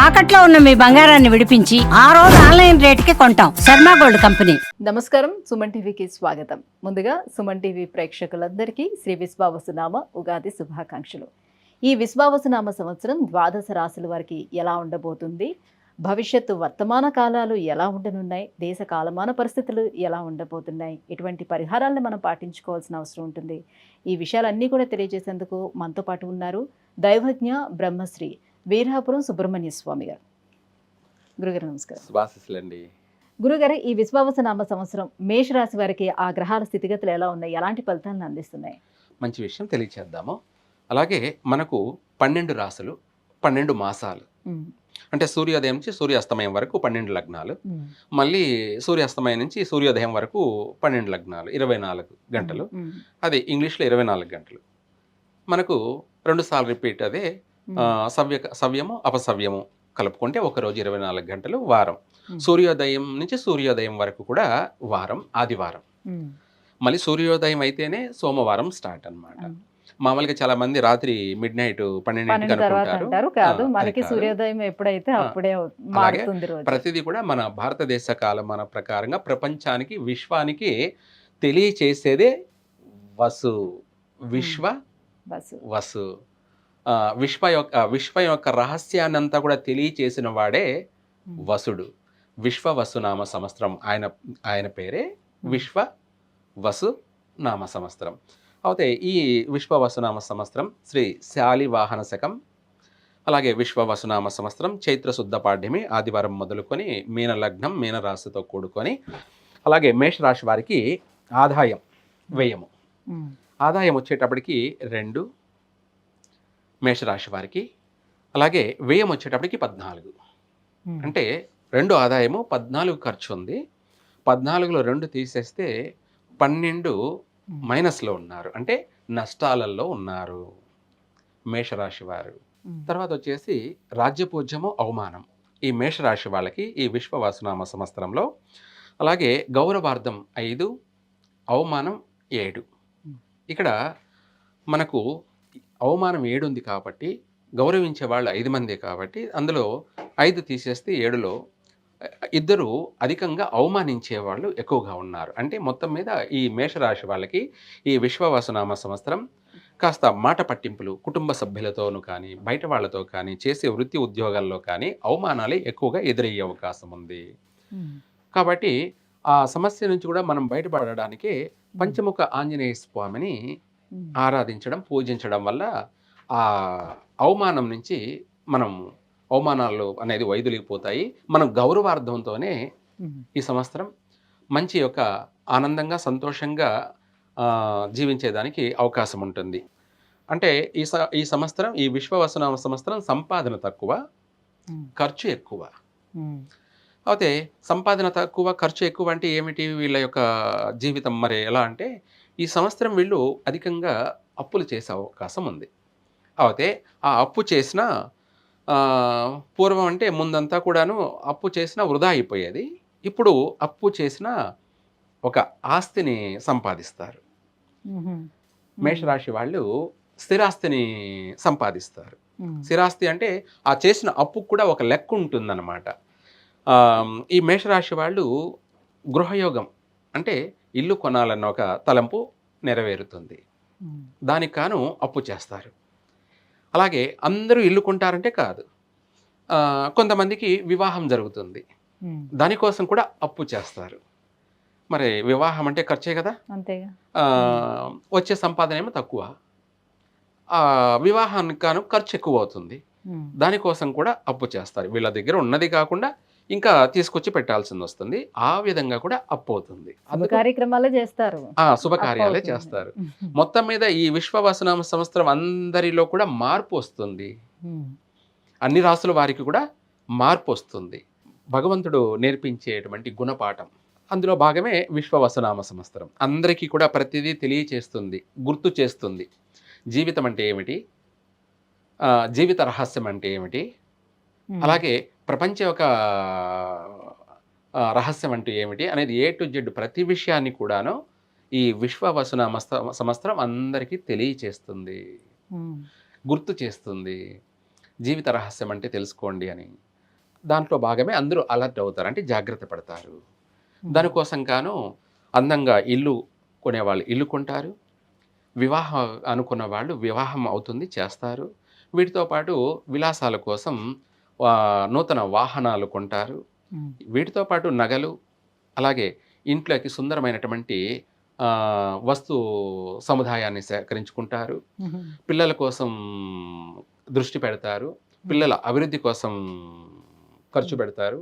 తాకట్లో ఉన్న మీ బంగారాన్ని విడిపించి ఆ రోజు ఆన్లైన్ రేటుకి కొంటాం. Sharma gold company. నమస్కారం, సుమన్ టీవీకి స్వాగతం. ముందుగా సుమన్ టీవీ ప్రేక్షకులందరికీ శ్రీ విశ్వావసునామ ఉగాది శుభాకాంక్షలు. ఈ విశ్వావసునామ సంవత్సరం ద్వాదశ రాశుల వారికి ఎలా ఉండబోతుంది, భవిష్యత్తు వర్తమాన కాలాలు ఎలా ఉండనున్నాయి, దేశ కాలమాన పరిస్థితులు ఎలా ఉండబోతున్నాయి, ఎటువంటి పరిహారాలను మనం పాటించుకోవాల్సిన అవసరం ఉంటుంది, ఈ విషయాలన్నీ కూడా తెలియజేసేందుకు మనతో పాటు ఉన్నారు దైవజ్ఞ బ్రహ్మశ్రీ వీరాపురం సుబ్రహ్మణ్య స్వామి గారు. గురుగారు నమస్కారం. శుభాశీస్సులండి. గురుగారు, ఈ విశ్వావసునామ సంవత్సరం మేషరాశి వారికి ఆ గ్రహాల స్థితిగతులు ఎలా ఉన్నాయి, ఎలాంటి ఫలితాలను అందిస్తున్నాయి? మంచి విషయం తెలియచేద్దాము. అలాగే మనకు 12 రాసులు, 12 మాసాలు, అంటే సూర్యోదయం నుంచి సూర్యాస్తమయం వరకు 12 లగ్నాలు, మళ్ళీ సూర్యాస్తమయం నుంచి సూర్యోదయం వరకు 12 లగ్నాలు, 24 గంటలు. అది ఇంగ్లీష్లో 24 గంటలు. మనకు 2 సార్లు రిపీట్. అదే సవ్యము అపసవ్యము కలుపుకుంటే ఒకరోజు 24 గంటలు వారం. సూర్యోదయం నుంచి సూర్యోదయం వరకు కూడా వారం, ఆదివారం. మళ్ళీ సూర్యోదయం అయితేనే సోమవారం స్టార్ట్ అన్నమాట. మామూలుగా చాలా మంది రాత్రి మిడ్ నైట్ 12 అంటారు. కాదు, మనకి సూర్యోదయం ఎప్పుడైతే అప్పుడే మారుతుంది రోజు. ప్రతిదీ కూడా మన భారతదేశ కాలమాన ప్రకారంగా ప్రపంచానికి, విశ్వానికి తెలియచేసేదే వసు. వసు విశ్వ యొక్క రహస్యాన్నంతా కూడా తెలియచేసిన వాడే వసుడు. విశ్వవసునామ సంవత్సరం ఆయన పేరే విశ్వ వసు నామ సంవత్సరం. అయితే ఈ విశ్వవసునామ సంవత్సరం శ్రీ శాలివాహన శకం, అలాగే విశ్వవసునామ సంవత్సరం చైత్ర శుద్ధ పాడ్యమి ఆదివారం మొదలుకొని మీన లగ్నం, మీన రాశితో కూడుకొని, అలాగే మేషరాశి వారికి ఆదాయం, వ్యయము. ఆదాయం వచ్చేటప్పటికి 2 మేషరాశి వారికి, అలాగే వ్యయం వచ్చేటప్పటికి 14. అంటే 2 ఆదాయము, 14 ఖర్చు ఉంది. 14లో 2 తీసేస్తే 12 మైనస్లో ఉన్నారు, అంటే నష్టాలలో ఉన్నారు మేషరాశి వారు. తర్వాత వచ్చేసి రాజ్యపూజ్యము, అవమానం ఈ మేషరాశి వాళ్ళకి ఈ విశ్వవసునామ సంవత్సరంలో. అలాగే గౌరవార్థం 5, అవమానం 7. ఇక్కడ మనకు అవమానం 7 ఉంది కాబట్టి, గౌరవించే వాళ్ళు 5 మందే కాబట్టి, అందులో 5 తీసేస్తే 7లో 2 అధికంగా అవమానించే వాళ్ళు ఎక్కువగా ఉన్నారు. అంటే మొత్తం మీద ఈ మేషరాశి వాళ్ళకి ఈ విశ్వవసునామ సంవత్సరం కాస్త మాట పట్టింపులు, కుటుంబ సభ్యులతోనూ కానీ, బయట వాళ్ళతో కానీ, చేసే వృత్తి ఉద్యోగాల్లో కానీ అవమానాలే ఎక్కువగా ఎదురయ్యే అవకాశం ఉంది. కాబట్టి ఆ సమస్య నుంచి కూడా మనం బయటపడడానికి పంచముఖ ఆంజనేయ స్వామిని ఆరాధించడం, పూజించడం వల్ల ఆ అవమానం నుంచి మనం, అవమానాలు అనేది వైదొలిగిపోతాయి. మనం గౌరవార్థంతోనే ఈ సంవత్సరం మంచి యొక్క ఆనందంగా, సంతోషంగా జీవించేదానికి అవకాశం ఉంటుంది. అంటే ఈ సంవత్సరం, ఈ విశ్వవసునామ సంవత్సరం సంపాదన తక్కువ, ఖర్చు ఎక్కువ. అయితే సంపాదన తక్కువ, ఖర్చు ఎక్కువ అంటే ఏమిటి వీళ్ళ యొక్క జీవితం? మరి ఎలా అంటే ఈ సంవత్సరం వీళ్ళు అధికంగా అప్పులు చేసే అవకాశం ఉంది. అయితే ఆ అప్పు చేసిన పూర్వం అంటే ముందంతా కూడాను అప్పు చేసిన వృధా అయిపోయేది. ఇప్పుడు అప్పు చేసిన ఒక ఆస్తిని సంపాదిస్తారు. మేషరాశి వాళ్ళు స్థిరాస్తిని సంపాదిస్తారు. స్థిరాస్తి అంటే ఆ చేసిన అప్పుకు కూడా ఒక లెక్క ఉంటుందన్నమాట. ఈ మేషరాశి వాళ్ళు గృహయోగం అంటే ఇల్లు కొనాలన్న ఒక తలంపు నెరవేరుతుంది. దానికి కాను అప్పు చేస్తారు. అలాగే అందరూ ఇల్లు కొంటారంటే కాదు, కొంతమందికి వివాహం జరుగుతుంది, దానికోసం కూడా అప్పు చేస్తారు. మరి వివాహం అంటే ఖర్చే కదా, వచ్చే సంపాదన ఏమో తక్కువ, వివాహానికి కాను ఖర్చు ఎక్కువ అవుతుంది, దానికోసం కూడా అప్పు చేస్తారు. వీళ్ళ దగ్గర ఉన్నది కాకుండా ఇంకా తీసుకొచ్చి పెట్టాల్సింది వస్తుంది. ఆ విధంగా కూడా అప్పు అవుతుంది. కార్యక్రమాలే చేస్తారు, శుభకార్యాలే చేస్తారు. మొత్తం మీద ఈ విశ్వవసునామ సంవత్సరం అందరిలో కూడా మార్పు వస్తుంది. అన్ని రాసుల వారికి కూడా మార్పు వస్తుంది. భగవంతుడు నేర్పించేటువంటి గుణపాఠం, అందులో భాగమే విశ్వవసునామ సంవత్సరం. అందరికీ కూడా ప్రతిదీ తెలియచేస్తుంది, గుర్తు చేస్తుంది. జీవితం అంటే ఏమిటి, జీవిత రహస్యం అంటే ఏమిటి, అలాగే ప్రపంచ యొక్క రహస్యం అంటే ఏమిటి అనేది A to Z ప్రతి విషయాన్ని కూడాను ఈ విశ్వవసునామ సంవత్సరం అందరికీ తెలియచేస్తుంది, గుర్తు చేస్తుంది. జీవిత రహస్యం అంటే తెలుసుకోండి అని. దాంట్లో భాగమే అందరూ అలర్ట్ అవుతారు, అంటే జాగ్రత్త పడతారు. దానికోసం గాను అందంగా ఇల్లు కొనేవాళ్ళు ఇల్లు కొంటారు, వివాహం అనుకున్న వాళ్ళు వివాహం అవుతుంది చేస్తారు. వీటితో పాటు విలాసాల కోసం నూతన వాహనాలు కొంటారు. వీటితో పాటు నగలు, అలాగే ఇంట్లోకి సుందరమైనటువంటి వస్తు సముదాయాన్ని సేకరించుకుంటారు. పిల్లల కోసం దృష్టి పెడతారు, పిల్లల అభివృద్ధి కోసం ఖర్చు పెడతారు.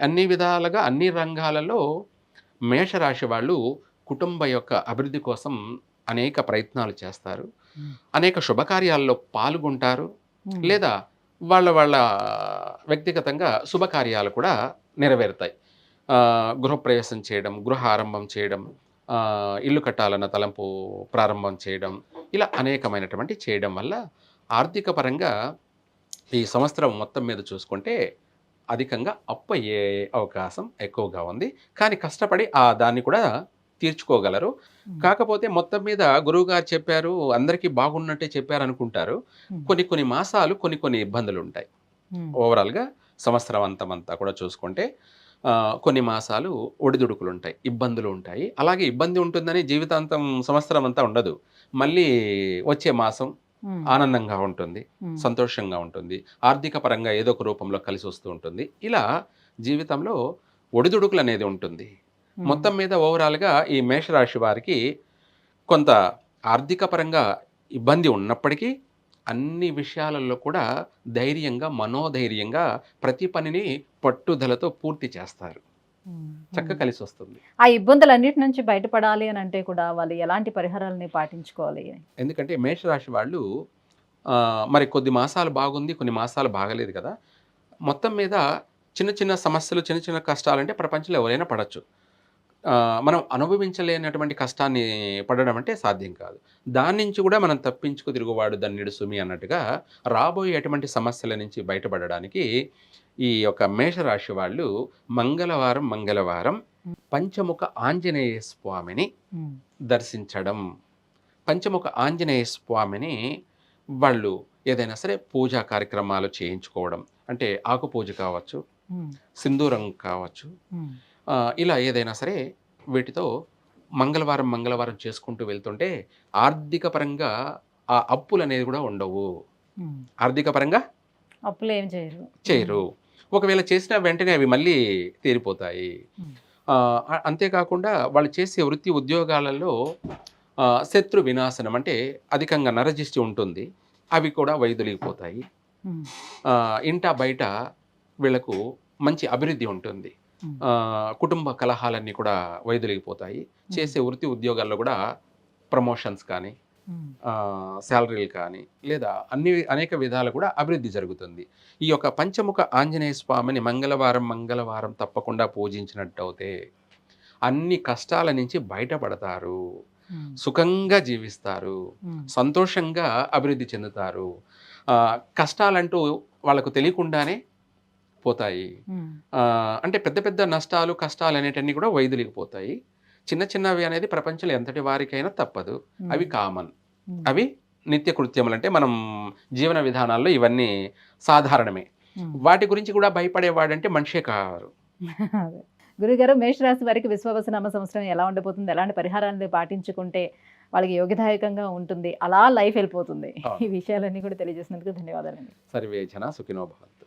అన్ని విధాలుగా అన్ని రంగాలలో మేషరాశి వాళ్ళు కుటుంబ యొక్క అభివృద్ధి కోసం అనేక ప్రయత్నాలు చేస్తారు, అనేక శుభకార్యాల్లో పాల్గొంటారు, లేదా వాళ్ళ వ్యక్తిగతంగా శుభకార్యాలు కూడా నెరవేరుతాయి. గృహప్రవేశం చేయడం, గృహ ఆరంభం చేయడం, ఇల్లు కట్టాలన్న తలంపు ప్రారంభం చేయడం, ఇలా అనేకమైనటువంటి చేయడం వల్ల ఆర్థిక పరంగా ఈ సంవత్సరం మొత్తం మీద చూసుకుంటే అధికంగా అప్పు అయ్యే అవకాశం ఎక్కువగా ఉంది. కానీ కష్టపడి దాన్ని కూడా తీర్చుకోగలరు. కాకపోతే మొత్తం మీద గురువుగారు చెప్పారు, అందరికీ బాగున్నట్టే చెప్పారు అనుకుంటారు. కొన్ని మాసాలు కొన్ని ఇబ్బందులు ఉంటాయి. ఓవరాల్గా సంవత్సరం అంతా కూడా చూసుకుంటే కొన్ని మాసాలు ఒడిదుడుకులు ఉంటాయి, ఇబ్బందులు ఉంటాయి. అలాగే ఇబ్బంది ఉంటుందని జీవితాంతం సంవత్సరం అంతా ఉండదు. మళ్ళీ వచ్చే మాసం ఆనందంగా ఉంటుంది, సంతోషంగా ఉంటుంది, ఆర్థిక పరంగా ఏదో ఒక రూపంలో కలిసి వస్తూ ఉంటుంది. ఇలా జీవితంలో ఒడిదుడుకులు అనేది ఉంటుంది. మొత్తం మీద ఓవరాల్గా ఈ మేషరాశి వారికి కొంత ఆర్థిక పరంగా ఇబ్బంది ఉన్నప్పటికీ అన్ని విషయాలలో కూడా ధైర్యంగా, మనోధైర్యంగా ప్రతి పనిని పట్టుదలతో పూర్తి చేస్తారు. చక్కగా కలిసి వస్తుంది. ఆ ఇబ్బందులన్నిటి నుంచి బయటపడాలి అని అంటే కూడా వాళ్ళు ఎలాంటి పరిహారాలని పాటించుకోవాలి? ఎందుకంటే మేషరాశి వాళ్ళు మరి కొద్ది మాసాలు బాగుంది, కొన్ని మాసాలు బాగలేదు కదా. మొత్తం మీద చిన్న సమస్యలు, చిన్న కష్టాలంటే ప్రపంచంలో ఎవరైనా పడవచ్చు. మనం అనుభవించలేనటువంటి కష్టాన్ని పడడం అంటే సాధ్యం కాదు. దాని నుంచి కూడా మనం తప్పించుకు తిరుగువాడు దన్నిడు సుమి అన్నట్టుగా రాబోయేటువంటి సమస్యల నుంచి బయటపడడానికి ఈ యొక్క మేషరాశి వాళ్ళు మంగళవారం పంచముఖ ఆంజనేయ స్వామిని దర్శించడం, పంచముఖ ఆంజనేయ స్వామిని వాళ్ళు ఏదైనా సరే పూజా కార్యక్రమాలు చేయించుకోవడం, అంటే ఆకు పూజ కావచ్చు, సింధూరం కావచ్చు, ఇలా ఏదైనా సరే వీటితో మంగళవారం చేసుకుంటూ వెళ్తుంటే ఆర్థిక పరంగా ఆ అప్పులు అనేది కూడా ఉండవు. ఆర్థిక పరంగా అప్పులు ఏం చేయరు. ఒకవేళ చేసిన వెంటనే అవి మళ్ళీ తీరిపోతాయి. అంతేకాకుండా వాళ్ళు చేసే వృత్తి ఉద్యోగాలలో శత్రు వినాశనం, అంటే అధికంగా నరజిష్టి ఉంటుంది, అవి కూడా వైదొలిగిపోతాయి. ఇంట బయట వీళ్ళకు మంచి అభివృద్ధి ఉంటుంది. కుటుంబ కలహాలన్నీ కూడా వైదొలిగిపోతాయి. చేసే వృత్తి ఉద్యోగాల్లో కూడా ప్రమోషన్స్ కానీ, శాలరీలు కానీ, లేదా అనేక విధాలు కూడా అభివృద్ధి జరుగుతుంది. ఈ యొక్క పంచముఖ ఆంజనేయ స్వామిని మంగళవారం తప్పకుండా పూజించినట్టు అయితే అన్ని కష్టాల నుంచి బయటపడతారు, సుఖంగా జీవిస్తారు, సంతోషంగా అభివృద్ధి చెందుతారు. కష్టాలంటూ వాళ్ళకు తెలియకుండానే పోతాయి. అంటే పెద్ద నష్టాలు, కష్టాలు అనేటన్నీ కూడా వైదొలిగిపోతాయి. చిన్నవి అనేది ప్రపంచంలో ఎంతటి వారికైనా తప్పదు, అవి కామన్, అవి నిత్య కృత్యములు, అంటే మనం జీవన విధానాల్లో ఇవన్నీ సాధారణమే. వాటి గురించి కూడా భయపడేవాడంటే మనిషే కారు. గురుగారు, మేషరాశి వారికి విశ్వావసునామ సంవత్సరం ఎలా ఉండబోతుంది, ఎలాంటి పరిహారాలను పాటించుకుంటే వాళ్ళకి యోగ్యదాయకంగా ఉంటుంది, అలా లైఫ్ వెళ్ళిపోతుంది, ఈ విషయాలన్నీ కూడా తెలియజేసినందుకు ధన్యవాదాలండి. సర్వే జనా సుఖినో భవంతు.